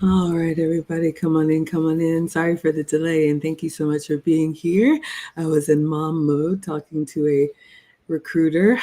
All right, everybody, come on in, come on in. Sorry for the delay, and thank you so much for being here. I was in mom mode talking to a recruiter.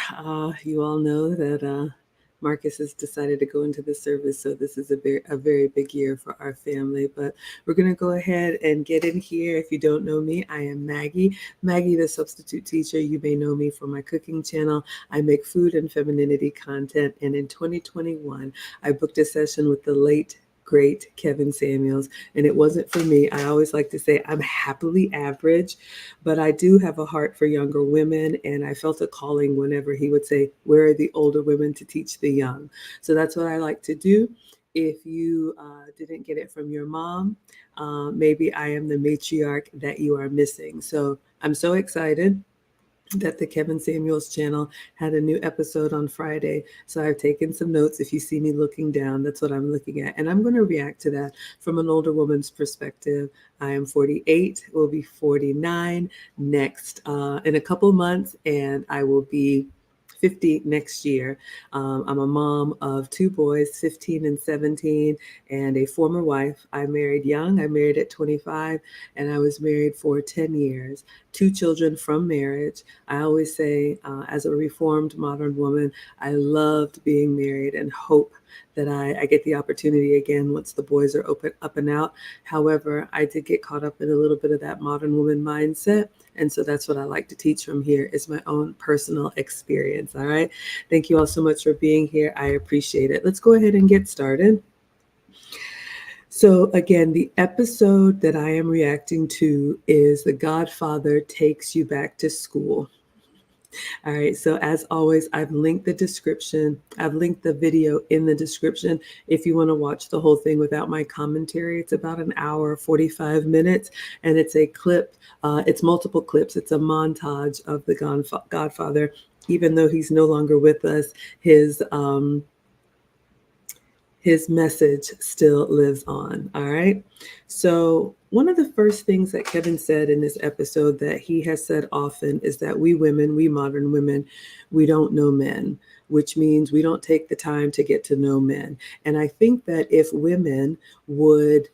You all know that Marcus has decided to go into the service, so this is a very big year for our family. But we're going to go ahead and get in here. If you don't know me, I am Maggie. Maggie, the substitute teacher. You may know me from my cooking channel. I make food and femininity content, and in 2021, I booked a session with the late great Kevin Samuels, and it wasn't for me. I always like to say I'm happily average, but I do have a heart for younger women, and I felt a calling whenever he would say, "Where are the older women to teach the young?" So that's what I like to do. If you didn't get it from your mom, maybe I am the matriarch that you are missing. So I'm so excited that the Kevin Samuels channel had a new episode on Friday. So I've taken some notes. If you see me looking down, that's what I'm looking at. And I'm going to react to that from an older woman's perspective. I am 48, will be 49 next in a couple months, and I will be 50 next year. I'm a mom of two boys, 15 and 17, and a former wife. I married young. I married at 25, and I was married for 10 years. Two children from marriage. I always say, as a reformed modern woman, I loved being married and hope that I get the opportunity again once the boys are open up and out. However, I did get caught up in a little bit of that modern woman mindset. And so that's what I like to teach from here is my own personal experience. All right. Thank you all so much for being here. I appreciate it. Let's go ahead and get started. So, again, the episode that I am reacting to is The Godfather Takes You Back to School. All right. So as always, I've linked the description. I've linked the video in the description. If you want to watch the whole thing without my commentary, it's about an hour, 45 minutes. And it's a clip. It's multiple clips. It's a montage of the Godfather. Even though he's no longer with us, his um, his message still lives on. All right. So, one of the first things that Kevin said in this episode that he has said often is that we women, we modern women, we don't know men, which means we don't take the time to get to know men. And I think that if women would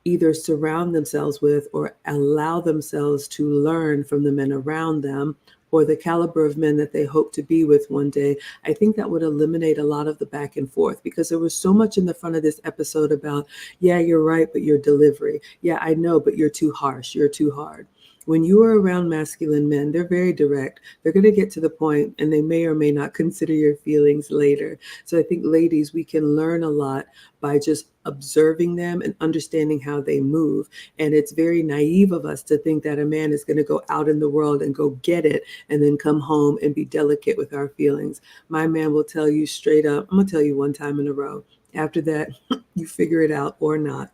either surround themselves with or allow themselves to learn from the men around them or the caliber of men that they hope to be with one day, I think that would eliminate a lot of the back and forth because there was so much in the front of this episode about, yeah, you're right, but your delivery. Yeah, I know, but you're too harsh. You're too hard. When you are around masculine men, they're very direct. They're going to get to the point and they may or may not consider your feelings later. So I think, ladies, we can learn a lot by just observing them and understanding how they move. And it's very naive of us to think that a man is going to go out in the world and go get it and then come home and be delicate with our feelings. My man will tell you straight up, I'm going to tell you one time in a row. After that, you figure it out or not.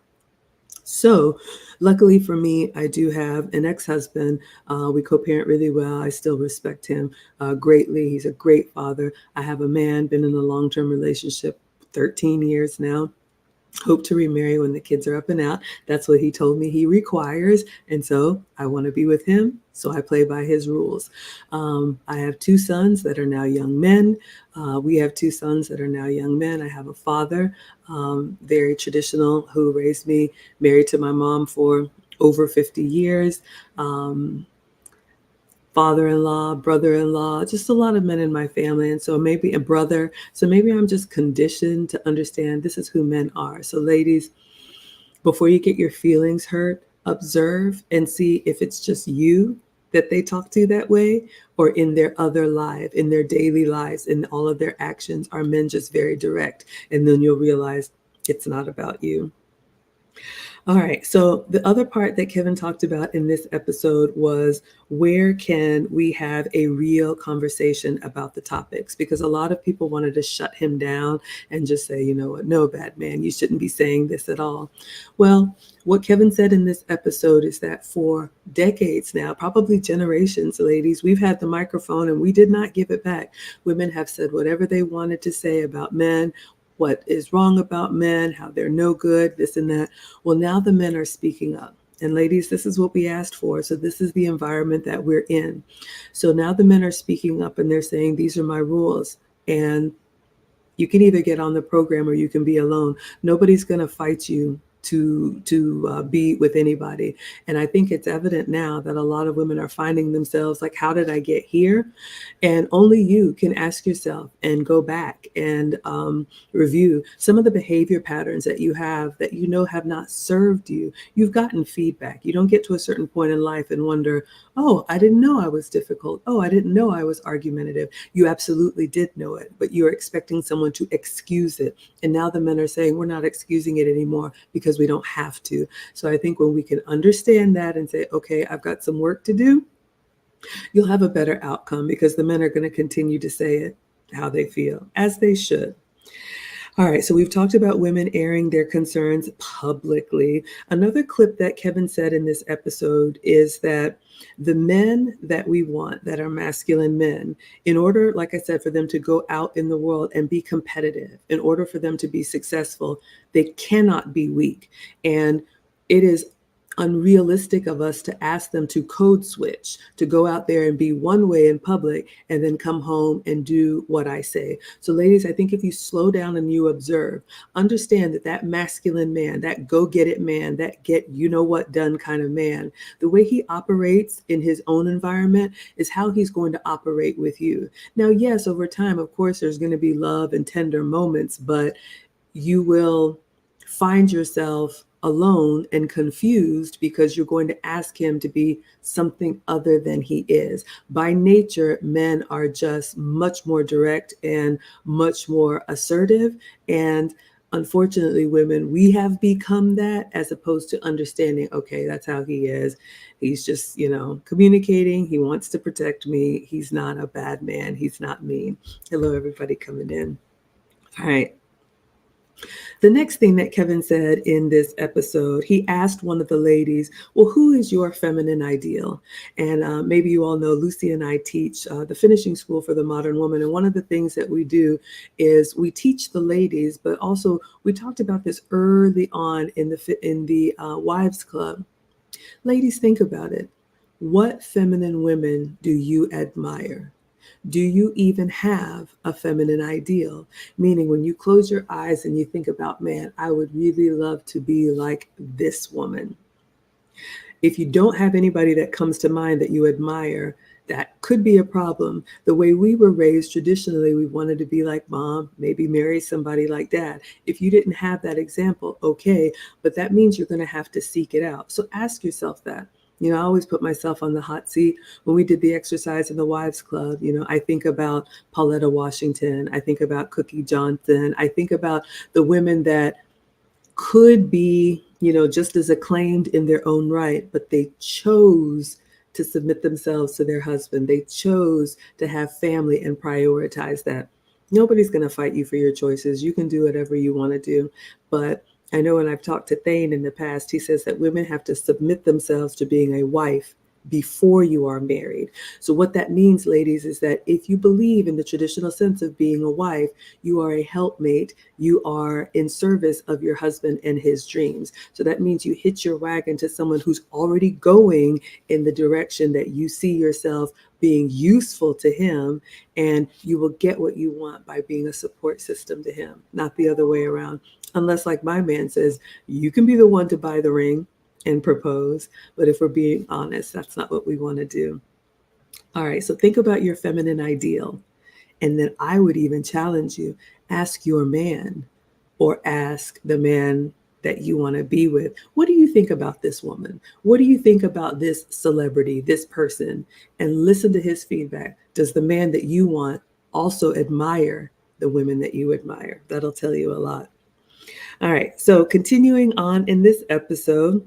So, luckily for me, I do have an ex husband. We co parent really well. I still respect him greatly. He's a great father. I have a man, been in a long term relationship 13 years now. Hope to remarry when the kids are up and out. That's what he told me he requires. And so I want to be with him. So I play by his rules. I have two sons that are now young men. We have two sons that are now young men. I have a father, very traditional, who raised me, married to my mom for over 50 years. Um, Father-in-law, brother-in-law, just a lot of men in my family. And so maybe a brother. So maybe I'm just conditioned to understand this is who men are. So ladies, before you get your feelings hurt, observe and see if it's just you that they talk to that way or in their other life, in their daily lives, in all of their actions. Are men just very direct? And then you'll realize it's not about you. All right. So the other part that Kevin talked about in this episode was where can we have a real conversation about the topics? Because a lot of people wanted to shut him down and just say, you know what, no, bad man, you shouldn't be saying this at all. Well, what Kevin said in this episode is that for decades now, probably generations, ladies, we've had the microphone and we did not give it back. Women have said whatever they wanted to say about men, what is wrong about men, how they're no good, this and that. Well, now the men are speaking up. And ladies, this is what we asked for. So this is the environment that we're in. So now the men are speaking up and they're saying, these are my rules. And You can either get on the program or you can be alone. Nobody's going to fight you to be with anybody. And I think it's evident now that a lot of women are finding themselves like, how did I get here? And only you can ask yourself and go back and review some of the behavior patterns that you have that you know have not served you. You've gotten feedback. You don't get to a certain point in life and wonder, oh, I didn't know I was difficult. Oh, I didn't know I was argumentative. You absolutely did know it, but you're expecting someone to excuse it. And now the men are saying, we're not excusing it anymore because we don't have to. So I think when we can understand that and say, okay, I've got some work to do, you'll have a better outcome because the men are going to continue to say it how they feel, as they should. All right, so we've talked about women airing their concerns publicly. Another clip that Kevin said in this episode is that the men that we want, that are masculine men, in order, like I said, for them to go out in the world and be competitive, in order for them to be successful, they cannot be weak. And it is unrealistic of us to ask them to code switch, to go out there and be one way in public and then come home and do what I say. So ladies, I think if you slow down and you observe, understand that that masculine man, that go get it man, that get you know what done kind of man, the way he operates in his own environment is how he's going to operate with you. Now, yes, over time, of course, there's going to be love and tender moments, but you will find yourself alone and confused because you're going to ask him to be something other than he is. By nature, men are just much more direct and much more assertive. And unfortunately, women, we have become that as opposed to understanding, okay, that's how he is. He's just, communicating. He wants to protect me. He's not a bad man. He's not mean. Hello, everybody coming in. All right. The next thing that Kevin said in this episode, he asked one of the ladies, well, who is your feminine ideal? And maybe you all know Lucy and I teach the finishing school for the modern woman. And one of the things that we do is we teach the ladies, but also we talked about this early on in the Wives Club. Ladies, think about it. What feminine women do you admire? Do you even have a feminine ideal? Meaning when you close your eyes and you think about, man, I would really love to be like this woman. If you don't have anybody that comes to mind that you admire, that could be a problem. The way we were raised traditionally, we wanted to be like mom, maybe marry somebody like dad. If you didn't have that example, okay, but that means you're going to have to seek it out. So ask yourself that. I always put myself on the hot seat. When we did the exercise in the Wives Club, I think about Pauletta Washington. I think about Cookie Johnson. I think about the women that could be, just as acclaimed in their own right, but they chose to submit themselves to their husband. They chose to have family and prioritize that. Nobody's going to fight you for your choices. You can do whatever you want to do. But I know when I've talked to Thane in the past, he says that women have to submit themselves to being a wife before you are married. So what that means, ladies, is that if you believe in the traditional sense of being a wife, you are a helpmate. You are in service of your husband and his dreams. So that means you hitch your wagon to someone who's already going in the direction that you see yourself being useful to him, and you will get what you want by being a support system to him, not the other way around. Unless, like my man says, you can be the one to buy the ring and propose. But if we're being honest, that's not what we want to do. All right, so think about your feminine ideal. And then I would even challenge you, ask your man or ask the man that you want to be with, what do you think about this woman? What do you think about this celebrity, this person? And listen to his feedback. Does the man that you want also admire the women that you admire? That'll tell you a lot. All right, so continuing on in this episode,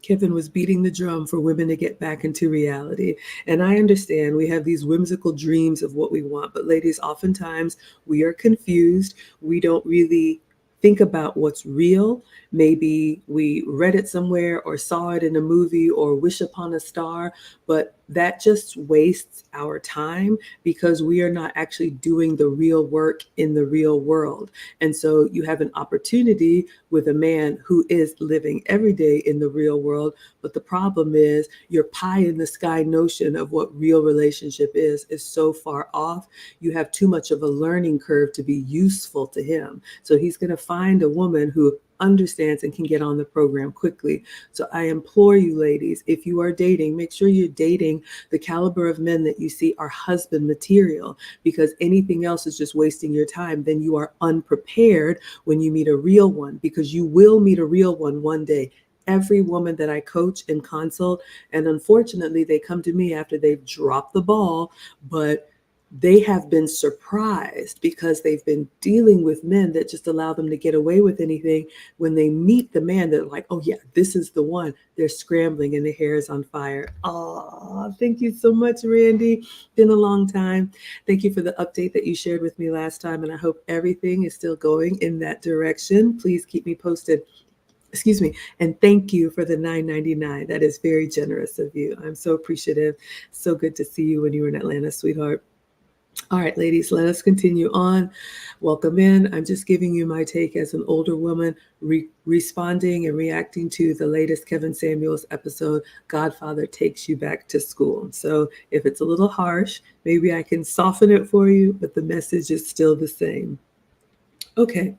Kevin was beating the drum for women to get back into reality. And I understand we have these whimsical dreams of what we want, but ladies, oftentimes we are confused. We don't really think about what's real. Maybe we read it somewhere or saw it in a movie or wish upon a star, but that just wastes our time because we are not actually doing the real work in the real world. And so you have an opportunity with a man who is living every day in the real world. But the problem is your pie in the sky notion of what real relationship is so far off. You have too much of a learning curve to be useful to him. So he's going to find a woman who understands and can get on the program quickly. So I implore you, ladies, if you are dating, make sure you're dating the caliber of men that you see are husband material, because anything else is just wasting your time. Then you are unprepared when you meet a real one, because you will meet a real one day. Every woman that I coach and consult, and unfortunately they come to me after they've dropped the ball, but they have been surprised because they've been dealing with men that just allow them to get away with anything. When they meet the man, they're like, oh yeah, this is the one. They're scrambling and the hair is on fire. Oh, thank you so much, Randy. Been a long time. Thank you for the update that you shared with me last time, and I hope everything is still going in that direction. Please keep me posted. Excuse me. And thank you for the $9.99. That is very generous of you. I'm so appreciative. So good to see you when you were in Atlanta, sweetheart. All right, ladies, let us continue on. Welcome in. I'm just giving you my take as an older woman, responding and reacting to the latest Kevin Samuels episode, Godfather Takes You Back to School. So if it's a little harsh, maybe I can soften it for you, but the message is still the same. Okay.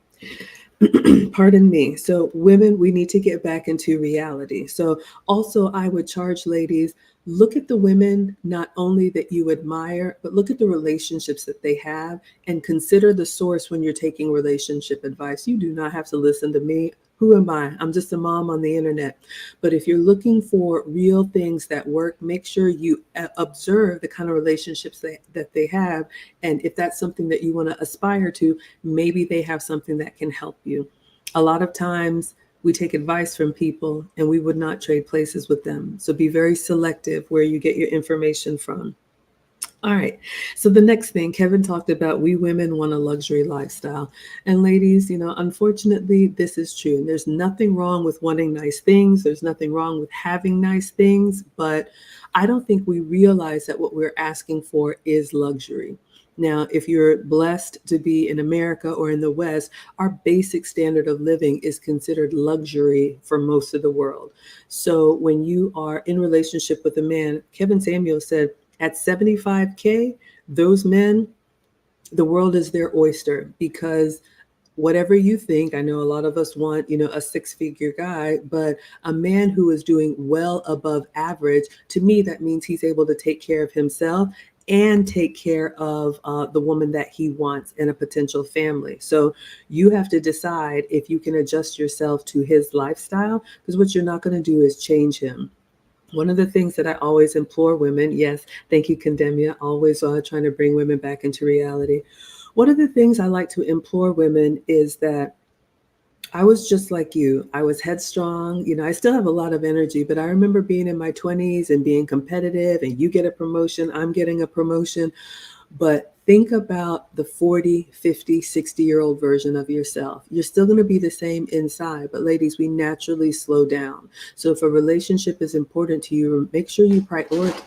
Pardon me. So women, we need to get back into reality. So also I would charge ladies, look at the women, not only that you admire, but look at the relationships that they have and consider the source when you're taking relationship advice. You do not have to listen to me. Who am I? I'm just a mom on the internet. But if you're looking for real things that work, make sure you observe the kind of relationships that they have. And if that's something that you want to aspire to, maybe they have something that can help you. A lot of times we take advice from people and we would not trade places with them. So be very selective where you get your information from. All right. So the next thing, Kevin talked about, we women want a luxury lifestyle. And ladies, unfortunately, this is true. And there's nothing wrong with wanting nice things. There's nothing wrong with having nice things. But I don't think we realize that what we're asking for is luxury. Now, if you're blessed to be in America or in the West, our basic standard of living is considered luxury for most of the world. So when you are in relationship with a man, Kevin Samuel said, at 75K, those men, the world is their oyster, because whatever you think, I know a lot of us want, a six-figure guy, but a man who is doing well above average, to me, that means he's able to take care of himself and take care of the woman that he wants in a potential family. So you have to decide if you can adjust yourself to his lifestyle, because what you're not going to do is change him. One of the things that I always implore women, yes, thank you, Condemnia, always trying to bring women back into reality. One of the things I like to implore women is that I was just like you. I was headstrong. I still have a lot of energy, but I remember being in my 20s and being competitive, and you get a promotion, I'm getting a promotion. But think about the 40, 50, 60-year-old version of yourself. You're still going to be the same inside, but ladies, we naturally slow down. So if a relationship is important to you, make sure you prioritize.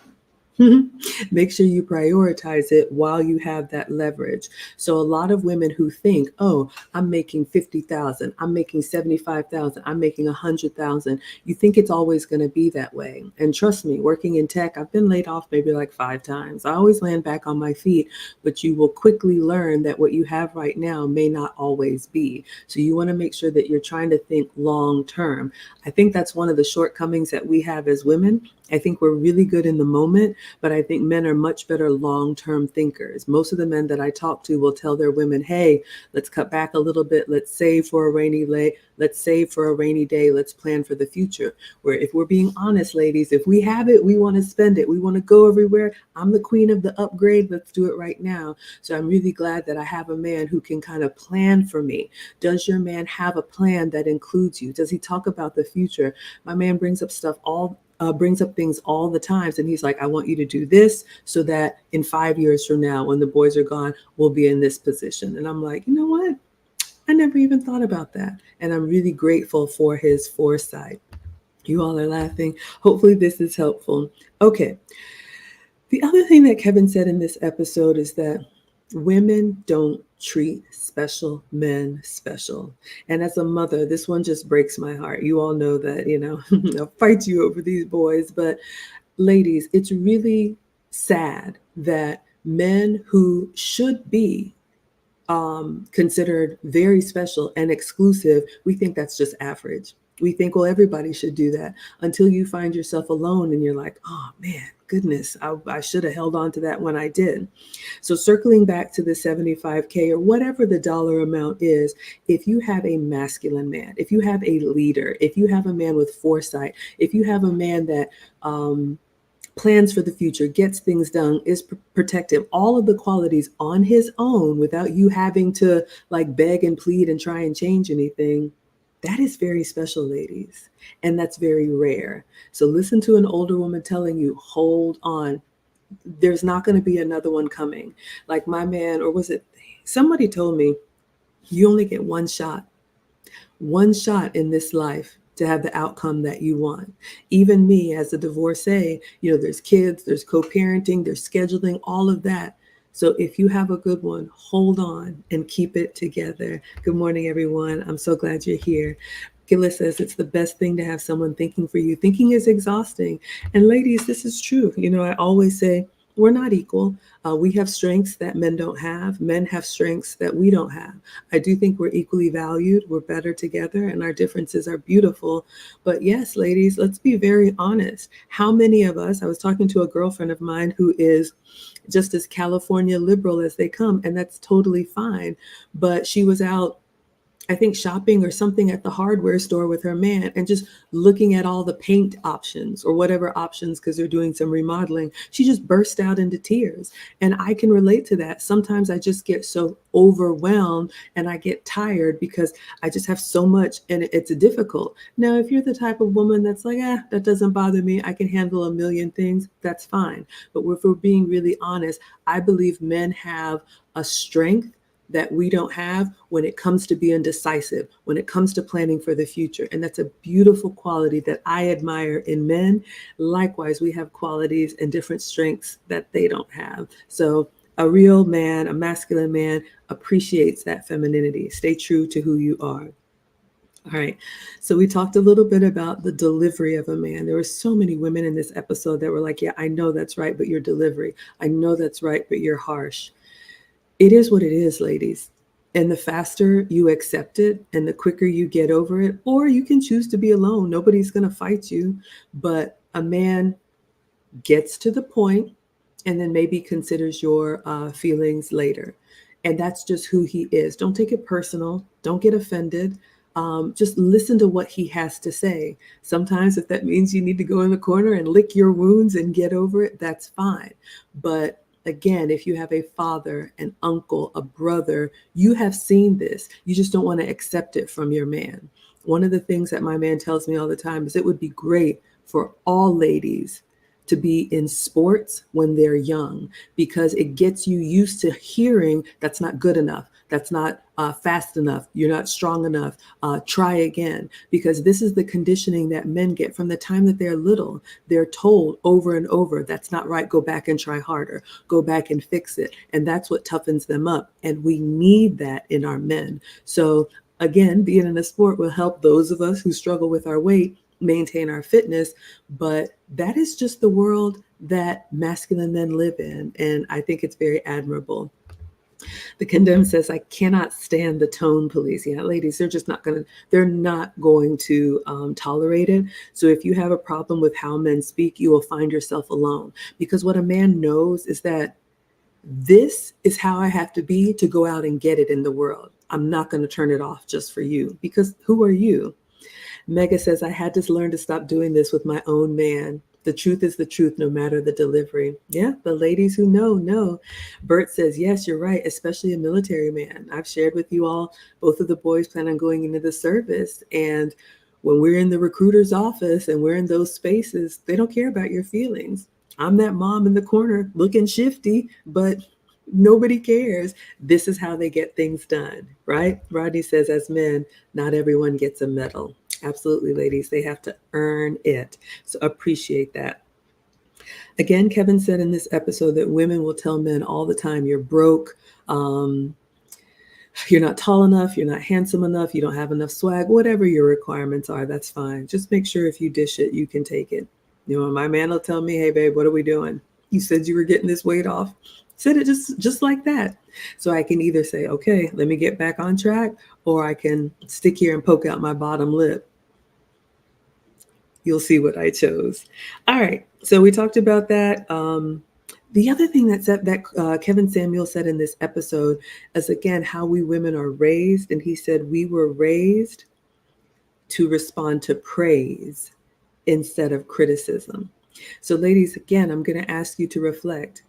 Make sure you prioritize it while you have that leverage. So a lot of women who think, oh, I'm making 50,000, I'm making 75,000, I'm making 100,000. You think it's always going to be that way. And trust me, working in tech, I've been laid off maybe like 5 times. I always land back on my feet, but you will quickly learn that what you have right now may not always be. So you want to make sure that you're trying to think long term. I think that's one of the shortcomings that we have as women. I think we're really good in the moment, but I think men are much better long-term thinkers. Most of the men that I talk to will tell their women, hey, let's cut back a little bit. Let's save for a rainy day. Let's save for a rainy day. Let's plan for the future. Where if we're being honest, ladies, if we have it, we want to spend it. We want to go everywhere. I'm the queen of the upgrade. Let's do it right now. So I'm really glad that I have a man who can kind of plan for me. Does your man have a plan that includes you? Does he talk about the future? My man brings up things all the times. And he's like, I want you to do this so that in 5 years from now, when the boys are gone, we'll be in this position. And I'm like, you know what? I never even thought about that. And I'm really grateful for his foresight. You all are laughing. Hopefully, this is helpful. Okay. The other thing that Kevin said in this episode is that women don't treat special men special. And as a mother, this one just breaks my heart. You all know that, I'll fight you over these boys. But ladies, it's really sad that men who should be considered very special and exclusive, we think that's just average. We think, well, everybody should do that until you find yourself alone and you're like, oh man, goodness, I should have held on to that when I did. So circling back to the 75K or whatever the dollar amount is, if you have a masculine man, if you have a leader, if you have a man with foresight, if you have a man that plans for the future, gets things done, is protective, all of the qualities on his own without you having to like beg and plead and try and change anything, that is very special, ladies. And that's very rare. So listen to an older woman telling you, hold on. There's not going to be another one coming. Like my man, or was it somebody told me, you only get one shot in this life to have the outcome that you want. Even me as a divorcee, there's kids, there's co-parenting, there's scheduling, all of that. So if you have a good one, hold on and keep it together. Good morning, everyone. I'm so glad you're here. Gilla says it's the best thing to have someone thinking for you. Thinking is exhausting. And ladies, this is true. I always say we're not equal. We have strengths that men don't have. Men have strengths that we don't have. I do think we're equally valued. We're better together and our differences are beautiful. But yes, ladies, let's be very honest. How many of us, I was talking to a girlfriend of mine who is just as California liberal as they come, and that's totally fine. But she was out, I think, shopping or something at the hardware store with her man and just looking at all the paint options or whatever options because they're doing some remodeling. She just burst out into tears. And I can relate to that. Sometimes I just get so overwhelmed and I get tired because I just have so much and it's difficult. Now, if you're the type of woman that's like, that doesn't bother me, I can handle a million things, that's fine. But if we're being really honest, I believe men have a strength that we don't have when it comes to being decisive, when it comes to planning for the future. And that's a beautiful quality that I admire in men. Likewise, we have qualities and different strengths that they don't have. So a real man, a masculine man, appreciates that femininity. Stay true to who you are. All right. So we talked a little bit about the delivery of a man. There were so many women in this episode that were like, yeah, I know that's right, but your delivery. I know that's right, but you're harsh. It is what it is, ladies. And the faster you accept it and the quicker you get over it, or you can choose to be alone. Nobody's going to fight you. But a man gets to the point and then maybe considers your feelings later. And that's just who he is. Don't take it personal. Don't get offended. Just listen to what he has to say. Sometimes if that means you need to go in the corner and lick your wounds and get over it, that's fine. But again, if you have a father, an uncle, a brother, you have seen this. You just don't want to accept it from your man. One of the things that my man tells me all the time is it would be great for all ladies to be in sports when they're young because it gets you used to hearing that's not good enough. That's not fast enough. You're not strong enough. Try again. Because this is the conditioning that men get from the time that they're little. They're told over and over, that's not right. Go back and try harder. Go back and fix it. And that's what toughens them up. And we need that in our men. So again, being in a sport will help those of us who struggle with our weight maintain our fitness. But that is just the world that masculine men live in. And I think it's very admirable. The condemned says, I cannot stand the tone police. Yeah, ladies, they're not going to tolerate it. So if you have a problem with how men speak, you will find yourself alone. Because what a man knows is that this is how I have to be to go out and get it in the world. I'm not going to turn it off just for you because who are you? Mega says, I had to learn to stop doing this with my own man. The truth is the truth, no matter the delivery. Yeah, the ladies who know. Bert says, yes, you're right, especially a military man. I've shared with you all, both of the boys plan on going into the service. And when we're in the recruiter's office and we're in those spaces, they don't care about your feelings. I'm that mom in the corner looking shifty, but Nobody cares. This is how they get things done, right? Rodney says, as men, not everyone gets a medal. Absolutely, ladies. They have to earn it. So appreciate that. Again, Kevin said in this episode that women will tell men all the time, you're broke, um, you're not tall enough, you're not handsome enough, you don't have enough swag, whatever your requirements are, that's fine. Just make sure if you dish it, you can take it. You know, my man will tell me, hey, babe, what are we doing? You said you were getting this weight off. Said it just like that. So I can either say, okay, let me get back on track, or I can stick here and poke out my bottom lip. You'll see what I chose. All right. So we talked about that. The other thing that Kevin Samuel said in this episode is, again, how we women are raised. And he said we were raised to respond to praise instead of criticism. So, ladies, again, I'm going to ask you to reflect.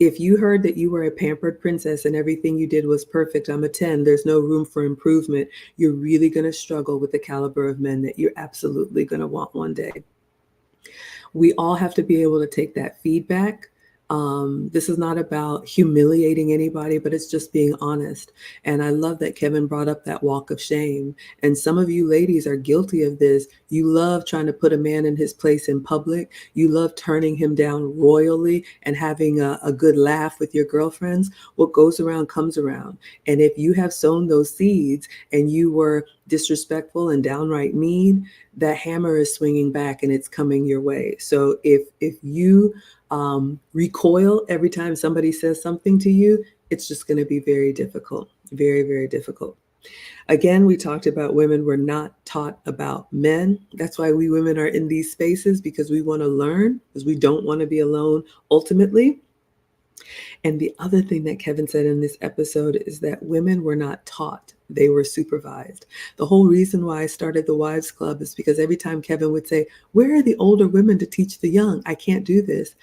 If you heard that you were a pampered princess and everything you did was perfect, I'm a 10, there's no room for improvement, you're really going to struggle with the caliber of men that you're absolutely going to want one day. We all have to be able to take that feedback. This is not about humiliating anybody, but it's just being honest. And I love that Kevin brought up that walk of shame. And some of you ladies are guilty of this. You love trying to put a man in his place in public. You love turning him down royally and having a good laugh with your girlfriends. What goes around comes around. And if you have sown those seeds and you were disrespectful and downright mean, that hammer is swinging back and it's coming your way. So if you recoil every time somebody says something to you, it's just going to be very difficult, very, very difficult. Again, we talked about women were not taught about men. That's why we women are in these spaces, because we want to learn, because we don't want to be alone ultimately. And the other thing that Kevin said in this episode is that women were not taught, they were supervised. The whole reason why I started the Wives Club is because every time Kevin would say, where are the older women to teach the young? I can't do this.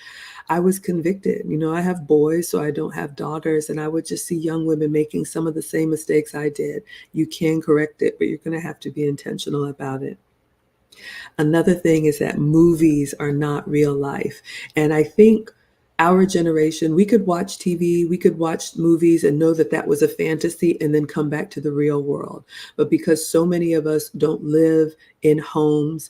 I was convicted. You know, I have boys, so I don't have daughters, and I would just see young women making some of the same mistakes I did. You can correct it, but you're going to have to be intentional about it. Another thing is that movies are not real life. And I think our generation, we could watch TV, we could watch movies and know that that was a fantasy and then come back to the real world. But because so many of us don't live in homes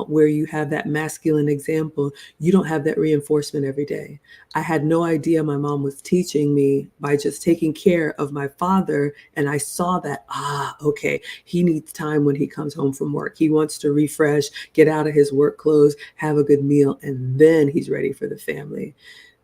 where you have that masculine example, you don't have that reinforcement every day. I had no idea my mom was teaching me by just taking care of my father. And I saw that, okay, he needs time when he comes home from work. He wants to refresh, get out of his work clothes, have a good meal, and then he's ready for the family.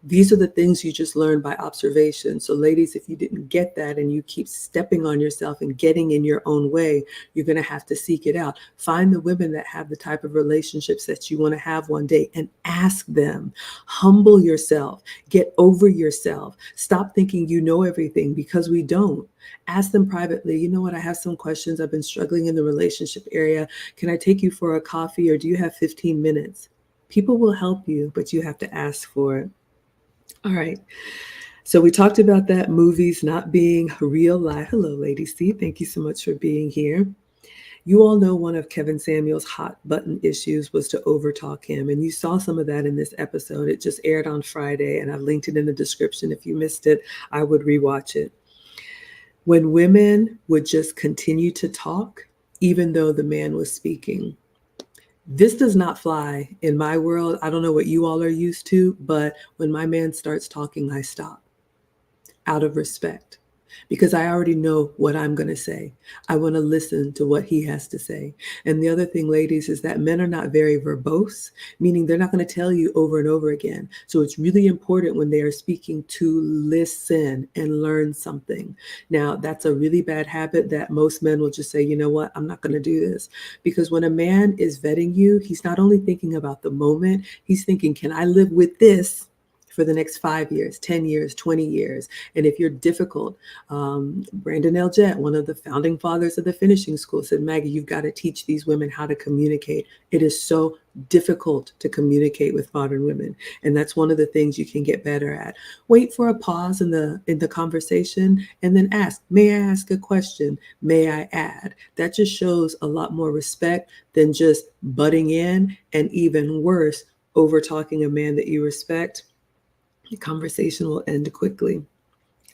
These are the things you just learn by observation. So ladies, if you didn't get that and you keep stepping on yourself and getting in your own way, you're going to have to seek it out. Find the women that have the type of relationships that you want to have one day and ask them. Humble yourself. Get over yourself. Stop thinking you know everything, because we don't. Ask them privately, you know what, I have some questions. I've been struggling in the relationship area. Can I take you for a coffee, or do you have 15 minutes? People will help you, but you have to ask for it. All right. So we talked about that, movies not being real life. Hello, Lady C. Thank you so much for being here. You all know one of Kevin Samuel's hot button issues was to overtalk him. And you saw some of that in this episode. It just aired on Friday, and I've linked it in the description. If you missed it, I would rewatch it. When women would just continue to talk, even though the man was speaking. This does not fly in my world. I don't know what you all are used to, but when my man starts talking, I stop out of respect, because I already know what I'm going to say. I want to listen to what he has to say. And the other thing, ladies, is that men are not very verbose, meaning they're not going to tell you over and over again. So it's really important when they are speaking to listen and learn something. Now, that's a really bad habit that most men will just say, you know what, I'm not going to do this. Because when a man is vetting you, he's not only thinking about the moment, he's thinking, can I live with this for the next 5 years, 10 years, 20 years? And if you're difficult, Brandon L. Jett, one of the founding fathers of the finishing school, said, Maggie, you've got to teach these women how to communicate. It is so difficult to communicate with modern women. And that's one of the things you can get better at. Wait for a pause in the conversation and then ask, may I ask a question? May I add? That just shows a lot more respect than just butting in, and even worse, over talking a man that you respect. The conversation will end quickly.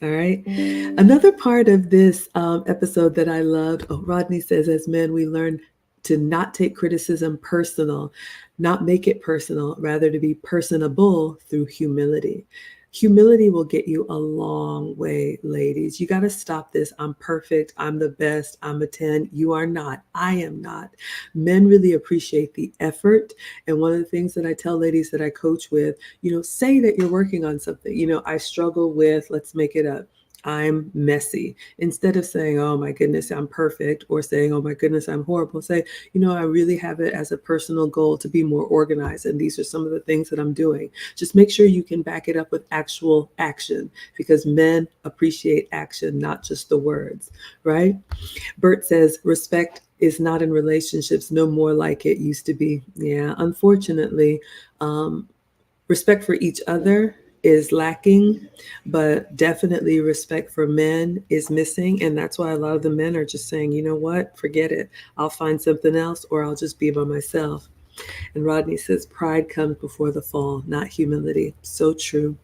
All right. Another part of this episode that I loved, Rodney says, as men, we learn to not take criticism personal, not make it personal, rather to be personable through humility. Humility will get you a long way, ladies. You got to stop this. I'm perfect. I'm the best. I'm a 10. You are not. I am not. Men really appreciate the effort. And one of the things that I tell ladies that I coach with, say that you're working on something. I struggle with, let's make it up, I'm messy. Instead of saying, oh my goodness, I'm perfect, or saying, oh my goodness, I'm horrible, say, I really have it as a personal goal to be more organized. And these are some of the things that I'm doing. Just make sure you can back it up with actual action, because men appreciate action, not just the words, right? Bert says, respect is not in relationships no more like it used to be. Yeah, unfortunately, respect for each other is lacking, but definitely respect for men is missing. And that's why a lot of the men are just saying, you know what, forget it. I'll find something else, or I'll just be by myself. And Rodney says, pride comes before the fall, not humility. So true.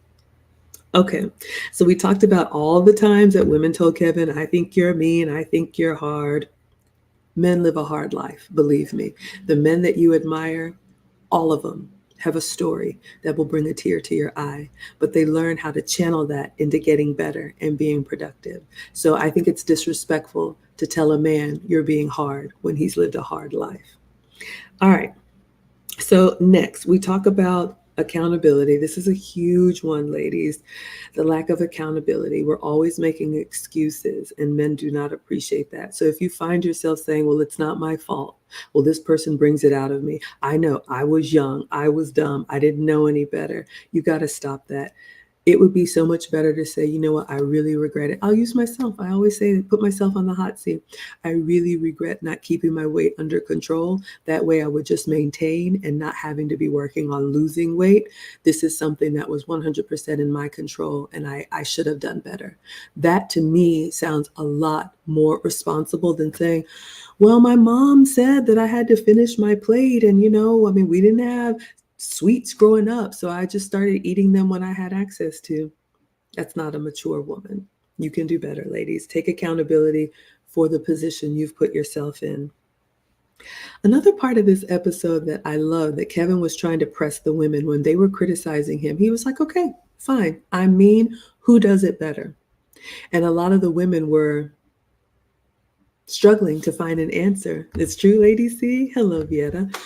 Okay, so we talked about all the times that women told Kevin, I think you're mean, I think you're hard. Men live a hard life, believe me. The men that you admire, all of them have a story that will bring a tear to your eye, but they learn how to channel that into getting better and being productive. So I think it's disrespectful to tell a man you're being hard when he's lived a hard life. All right. So next, we talk about accountability. This is a huge one, ladies. The lack of accountability. We're always making excuses, and men do not appreciate that. So if you find yourself saying, well, it's not my fault. Well, this person brings it out of me. I know I was young. I was dumb. I didn't know any better. You got to stop that. It would be so much better to say, you know what, I really regret it. I'll use myself. I always say, put myself on the hot seat. I really regret not keeping my weight under control. That way I would just maintain and not having to be working on losing weight. This is something that was 100% in my control, and I should have done better. That to me sounds a lot more responsible than saying, well, my mom said that I had to finish my plate. And, we didn't have sweets growing up, so I just started eating them when I had access to. That's not a mature woman. You can do better, ladies. Take accountability for the position you've put yourself in. Another part of this episode that I love, that Kevin was trying to press the women when they were criticizing him. He was like, okay, fine. I mean, who does it better? And a lot of the women were struggling to find an answer. It's true, Lady C. Hello, Vieta.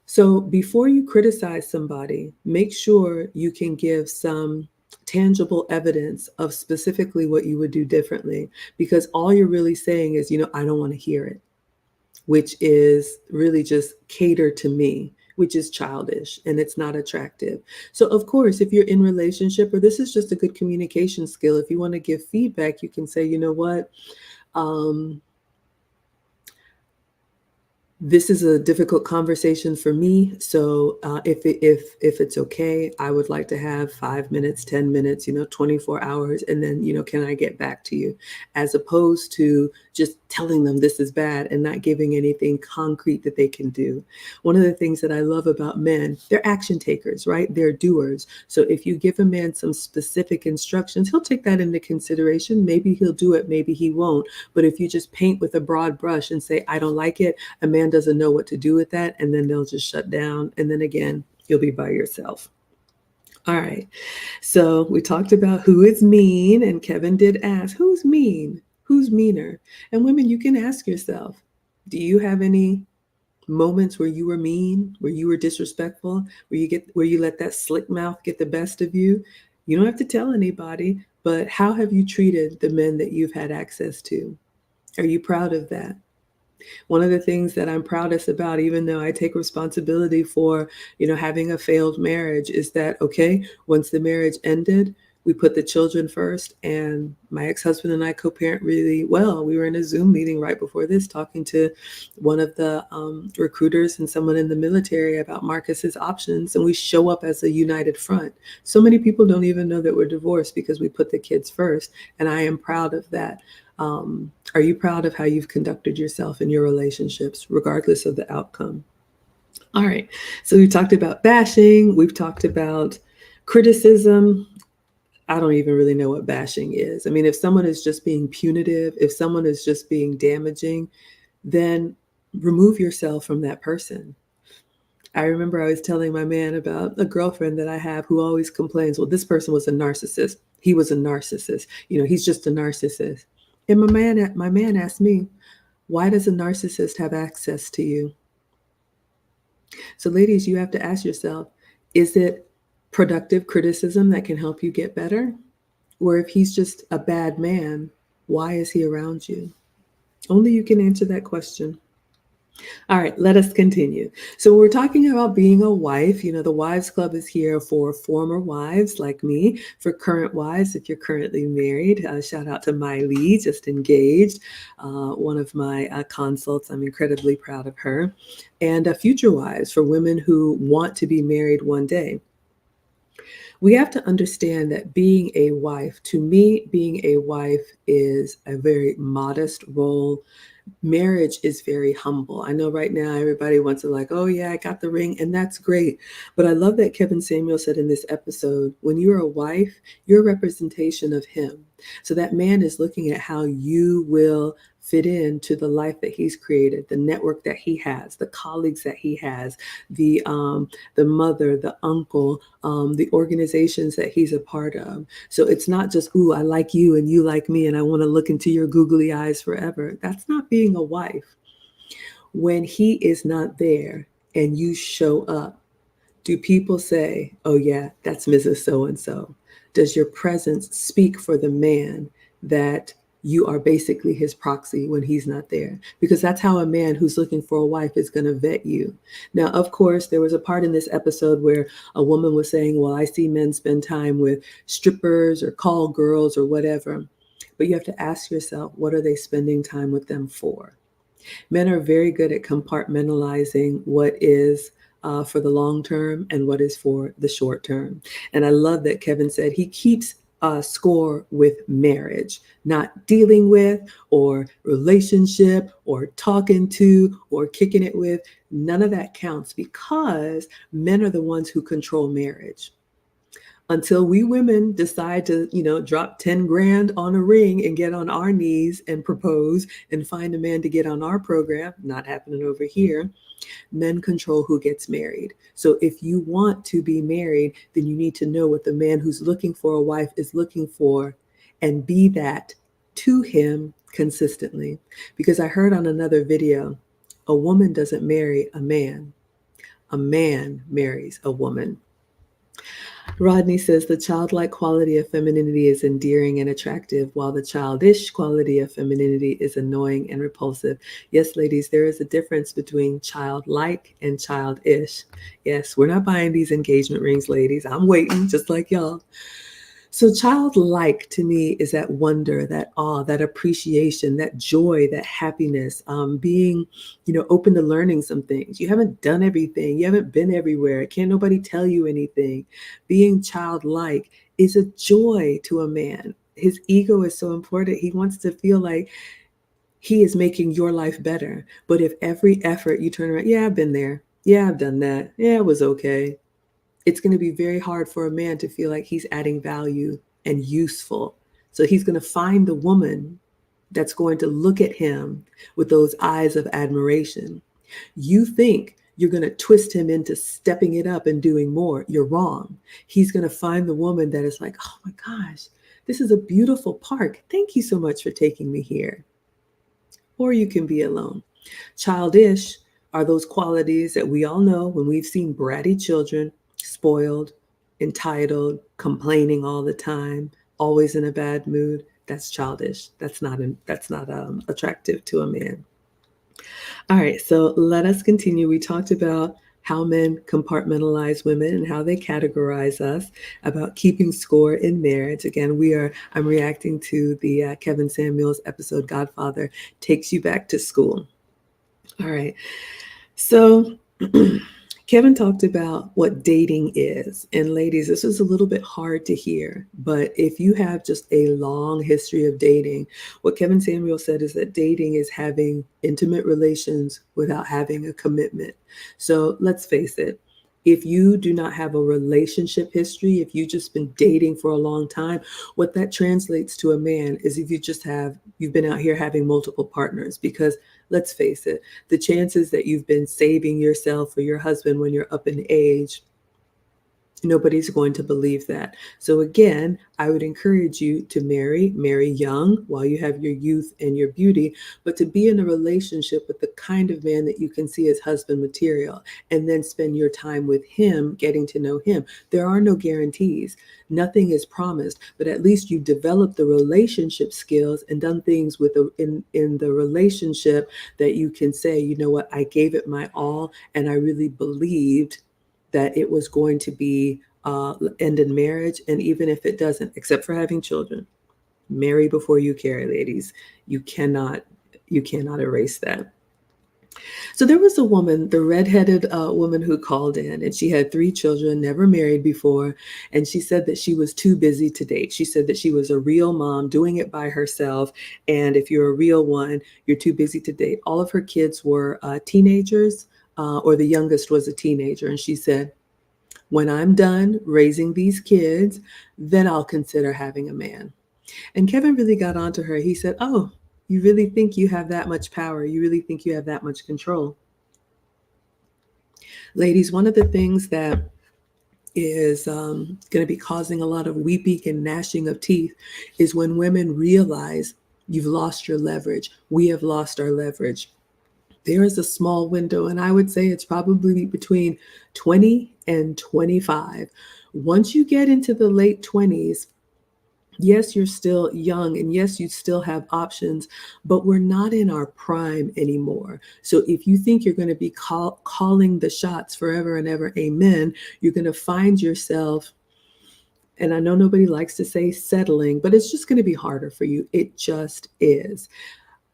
So before you criticize somebody, make sure you can give some tangible evidence of specifically what you would do differently, because all you're really saying is, I don't want to hear it, which is really just cater to me, which is childish and it's not attractive. So of course, if you're in relationship, or this is just a good communication skill, if you want to give feedback, you can say, you know what, this is a difficult conversation for me. So if it's okay, I would like to have 5 minutes, 10 minutes, 24 hours. And then, can I get back to you? As opposed to just telling them this is bad and not giving anything concrete that they can do. One of the things that I love about men, they're action takers, right? They're doers. So if you give a man some specific instructions, he'll take that into consideration. Maybe he'll do it, maybe he won't. But if you just paint with a broad brush and say, I don't like it, a man doesn't know what to do with that, and then they'll just shut down, and then again you'll be by yourself. All right, so we talked about who is mean, and Kevin did ask, who's mean, who's meaner? And women, you can ask yourself, do you have any moments where you were mean, where you were disrespectful, where you let that slick mouth get the best of you? You don't have to tell anybody, but how have you treated the men that you've had access to? Are you proud of that? One of the things that I'm proudest about, even though I take responsibility for, having a failed marriage, is that, okay, once the marriage ended, we put the children first, and my ex-husband and I co-parent really well. We were in a Zoom meeting right before this, talking to one of the recruiters and someone in the military about Marcus's options, and we show up as a united front. So many people don't even know that we're divorced because we put the kids first, and I am proud of that. Are you proud of how you've conducted yourself in your relationships, regardless of the outcome? All right. So we've talked about bashing. We've talked about criticism. I don't even really know what bashing is. I mean, if someone is just being punitive, if someone is just being damaging, then remove yourself from that person. I remember I was telling my man about a girlfriend that I have who always complains, well, this person was a narcissist. He was a narcissist. He's just a narcissist. And my man asked me, why does a narcissist have access to you? So, ladies, you have to ask yourself, is it productive criticism that can help you get better? Or if he's just a bad man, why is he around you? Only you can answer that question. All right, let us continue. So we're talking about being a wife. The Wives Club is here for former wives like me, for current wives, if you're currently married. Shout out to Miley, just engaged, one of my consults. I'm incredibly proud of her. And future wives, for women who want to be married one day. We have to understand that being a wife, to me, being a wife is a very modest role. Marriage is very humble. I know right now everybody wants to like, oh yeah, I got the ring, and that's great. But I love that Kevin Samuel said in this episode, when you're a wife, you're a representation of him. So that man is looking at how you will fit into the life that he's created, the network that he has, the colleagues that he has, the mother, the uncle, the organizations that he's a part of. So it's not just, ooh, I like you and you like me and I want to look into your googly eyes forever. That's not being a wife. When he is not there and you show up, do people say, oh yeah, that's Mrs. So-and-so? Does your presence speak for the man that you are basically his proxy when he's not there? Because that's how a man who's looking for a wife is going to vet you. Now, of course, there was a part in this episode where a woman was saying, well, I see men spend time with strippers or call girls or whatever. But you have to ask yourself, what are they spending time with them for? Men are very good at compartmentalizing what is for the long term and what is for the short term. And I love that Kevin said he keeps score with marriage, not dealing with or relationship or talking to or kicking it with. None of that counts because men are the ones who control marriage. Until we women decide to, drop 10 grand on a ring and get on our knees and propose and find a man to get on our program, not happening over here, men control who gets married. So if you want to be married, then you need to know what the man who's looking for a wife is looking for and be that to him consistently. Because I heard on another video, a woman doesn't marry a man marries a woman. Rodney says the childlike quality of femininity is endearing and attractive, while the childish quality of femininity is annoying and repulsive. Yes, ladies, there is a difference between childlike and childish. Yes, we're not buying these engagement rings, ladies. I'm waiting, just like y'all. So childlike to me is that wonder, that awe, that appreciation, that joy, that happiness, being, open to learning some things. You haven't done everything. You haven't been everywhere. Can't nobody tell you anything. Being childlike is a joy to a man. His ego is so important. He wants to feel like he is making your life better. But if every effort you turn around, yeah, I've been there. Yeah, I've done that. Yeah, it was okay. It's going to be very hard for a man to feel like he's adding value and useful. So he's going to find the woman that's going to look at him with those eyes of admiration. You think you're going to twist him into stepping it up and doing more. You're wrong. He's going to find the woman that is like, oh my gosh, this is a beautiful park. Thank you so much for taking me here. Or you can be alone. Childish are those qualities that we all know when we've seen bratty children, spoiled, entitled, complaining all the time, always in a bad mood. That's childish. That's not attractive to a man. All right, so let us continue. We talked about how men compartmentalize women and how they categorize us, about keeping score in marriage. Again, I'm reacting to the Kevin Samuels episode, Godfather Takes You Back to School. All right. So Kevin talked about what dating is. And ladies, this is a little bit hard to hear, but if you have just a long history of dating, what Kevin Samuel said is that dating is having intimate relations without having a commitment. So let's face it, If you do not have a relationship history, if you've just been dating for a long time, what that translates to a man is if you've been out here having multiple partners. Because let's face it, the chances that you've been saving yourself for your husband when you're up in age, nobody's going to believe that. So again, I would encourage you to marry young while you have your youth and your beauty, but to be in a relationship with the kind of man that you can see as husband material, and then spend your time with him, getting to know him. There are no guarantees. Nothing is promised, but at least you developed the relationship skills and done things in the relationship that you can say, you know what, I gave it my all, and I really believed that it was going to be end in marriage. And even if it doesn't, except for having children, marry before you carry, ladies. You cannot erase that. So there was a woman, the redheaded woman, who called in, and she had 3 children, never married before. And she said that she was too busy to date. She said that she was a real mom doing it by herself. And if you're a real one, you're too busy to date. All of her kids were teenagers, or the youngest was a teenager. And she said, when I'm done raising these kids, then I'll consider having a man. And Kevin really got onto her. He said, oh, you really think you have that much power? You really think you have that much control? Ladies, one of the things that is going to be causing a lot of weeping and gnashing of teeth is when women realize you've lost your leverage. We have lost our leverage. There is a small window, and I would say it's probably between 20 and 25. Once you get into the late 20s, yes, you're still young, and yes, you still have options, but we're not in our prime anymore. So if you think you're going to be calling the shots forever and ever, amen, you're going to find yourself, and I know nobody likes to say settling, but it's just going to be harder for you. It just is.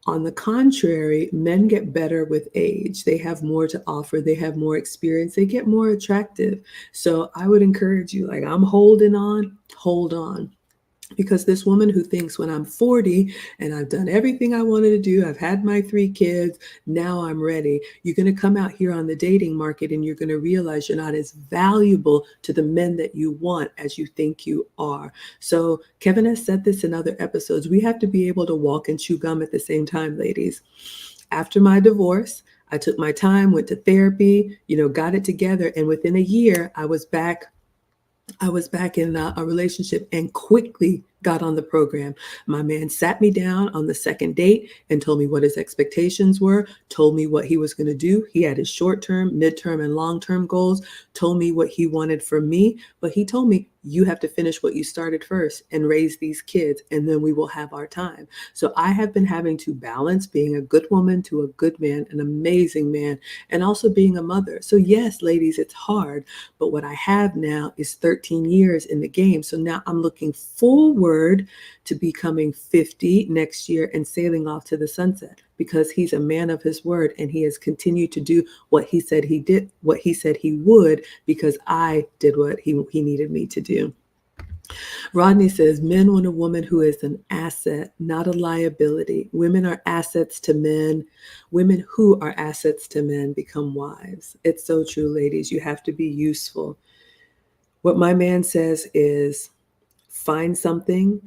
On the contrary, men get better with age. They have more to offer. They have more experience. They get more attractive. So I would encourage you, like, I'm holding on, hold on. Because this woman who thinks, when I'm 40 and I've done everything I wanted to do, I've had my 3 kids, now I'm ready. You're going to come out here on the dating market and you're going to realize you're not as valuable to the men that you want as you think you are. So Kevin has said this in other episodes. We have to be able to walk and chew gum at the same time, ladies. After my divorce, I took my time, went to therapy, got it together. And within a year, I was back in a relationship and quickly got on the program. My man sat me down on the second date and told me what his expectations were, told me what he was going to do. He had his short-term, midterm, and long-term goals, told me what he wanted from me, but he told me, you have to finish what you started first and raise these kids, and then we will have our time. So I have been having to balance being a good woman to a good man, an amazing man, and also being a mother. So yes, ladies, it's hard, but what I have now is 13 years in the game. So now I'm looking forward to becoming 50 next year and sailing off to the sunset, because he's a man of his word, and he has continued to do what he said he did, what he said he would, because I did what he needed me to do. Rodney says, men want a woman who is an asset, not a liability. Women are assets to men. Women who are assets to men become wives. It's so true, ladies. You have to be useful. What my man says is, find something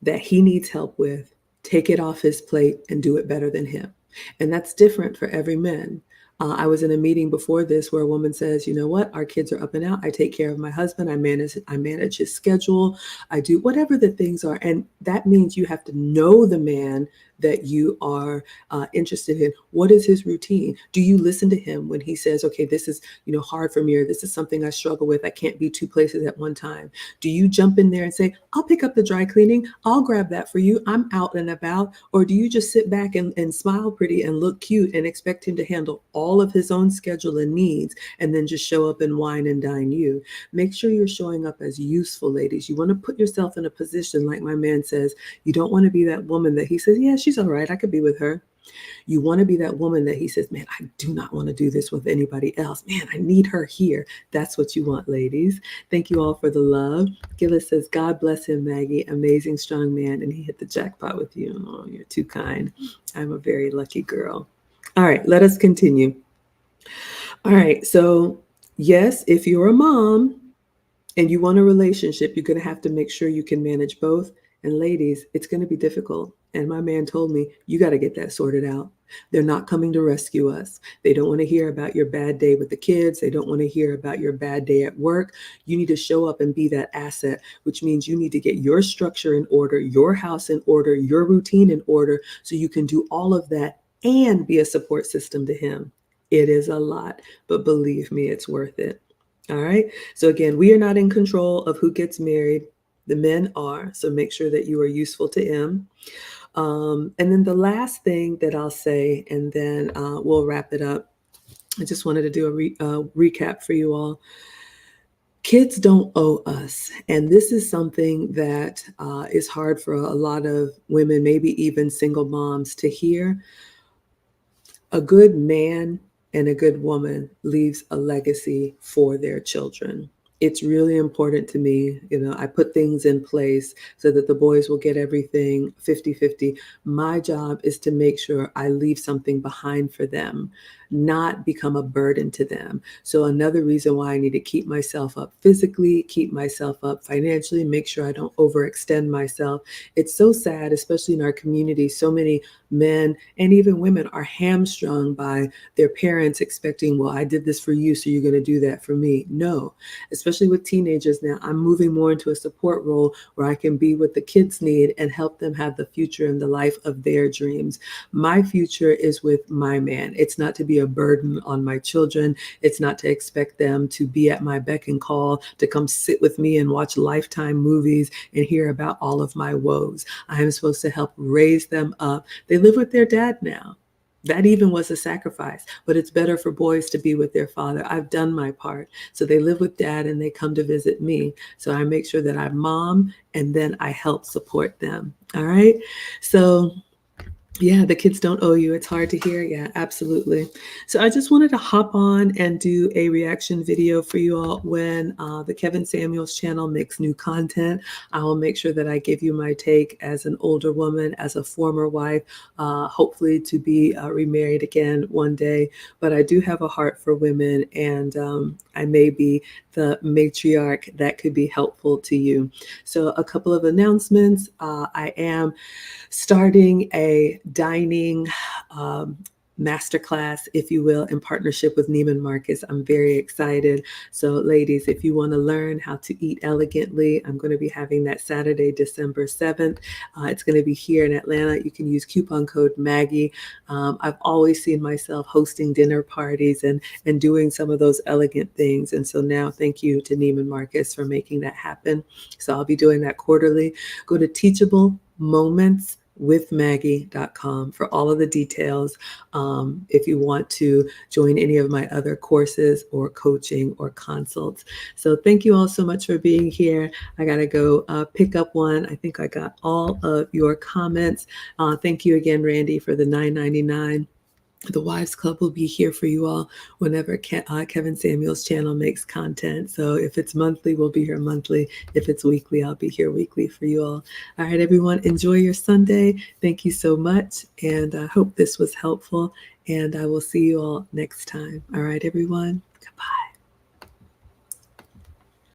that he needs help with, take it off his plate, and do it better than him. And that's different for every man. I was in a meeting before this where a woman says, you know what, our kids are up and out. I take care of my husband. I manage his schedule. I do whatever the things are. And that means you have to know the man that you are interested in. What is his routine? Do you listen to him when he says, okay, this is, hard for me, or this is something I struggle with. I can't be 2 places at one time. Do you jump in there and say, I'll pick up the dry cleaning. I'll grab that for you. I'm out and about. Or do you just sit back and smile pretty and look cute and expect him to handle all of his own schedule and needs, and then just show up and wine and dine you? Make sure you're showing up as useful, ladies. You want to put yourself in a position, like my man says, you don't want to be that woman that he says, yeah, she's all right, I could be with her. You want to be that woman that he says, man, I do not want to do this with anybody else. Man, I need her here. That's what you want, ladies. Thank you all for the love. Gillis says, God bless him, Maggie. Amazing, strong man. And he hit the jackpot with you. Oh, you're too kind. I'm a very lucky girl. All right, let us continue. All right, so Yes, if you're a mom and you want a relationship, you're going to have to make sure you can manage both. And ladies, it's going to be difficult. And my man told me, you got to get that sorted out. They're not coming to rescue us. They don't want to hear about your bad day with the kids. They don't want to hear about your bad day at work. You need to show up and be that asset, which means you need to get your structure in order, your house in order, your routine in order, so you can do all of that and be a support system to him. It is a lot, but believe me, it's worth it. All right. So again, we are not in control of who gets married. The men are. So make sure that you are useful to him. And then the last thing that I'll say, and then we'll wrap it up. I just wanted to do a recap for you all. Kids don't owe us. And this is something that is hard for a lot of women, maybe even single moms, to hear. A good man and a good woman leaves a legacy for their children. It's really important to me. I put things in place so that the boys will get everything 50-50. My job is to make sure I leave something behind for them, not become a burden to them. So another reason why I need to keep myself up physically, keep myself up financially, make sure I don't overextend myself. It's so sad, especially in our community. So many men and even women are hamstrung by their parents expecting, well, I did this for you, so you're going to do that for me. No, especially with teenagers now, I'm moving more into a support role where I can be what the kids need and help them have the future and the life of their dreams. My future is with my man. It's not to be a burden on my children. It's not to expect them to be at my beck and call, to come sit with me and watch Lifetime movies and hear about all of my woes. I am supposed to help raise them up. They live with their dad now. That even was a sacrifice, but it's better for boys to be with their father. I've done my part. So they live with dad and they come to visit me. So I make sure that I mom and then I help support them. All right. So yeah, the kids don't owe you. It's hard to hear. Yeah, absolutely. So I just wanted to hop on and do a reaction video for you all when the Kevin Samuels channel makes new content. I will make sure that I give you my take as an older woman, as a former wife, hopefully to be remarried again one day. But I do have a heart for women, and I may be the matriarch that could be helpful to you. So a couple of announcements. I am starting a dining masterclass, if you will, in partnership with Neiman Marcus. I'm very excited. So ladies, if you want to learn how to eat elegantly, I'm going to be having that Saturday, December 7th. It's going to be here in Atlanta. You can use coupon code Maggie. I've always seen myself hosting dinner parties and doing some of those elegant things. And so now thank you to Neiman Marcus for making that happen. So I'll be doing that quarterly. Go to teachablemomentswithmaggie.com for all of the details. If you want to join any of my other courses or coaching or consults. So thank you all so much for being here. I got to go pick up one. I think I got all of your comments. Thank you again, Randy, for the $9.99. The Wives Club will be here for you all whenever Kevin Samuels' channel makes content. So if it's monthly, we'll be here monthly. If it's weekly, I'll be here weekly for you all. All right, everyone, enjoy your Sunday. Thank you so much. And I hope this was helpful. And I will see you all next time. All right, everyone. Goodbye.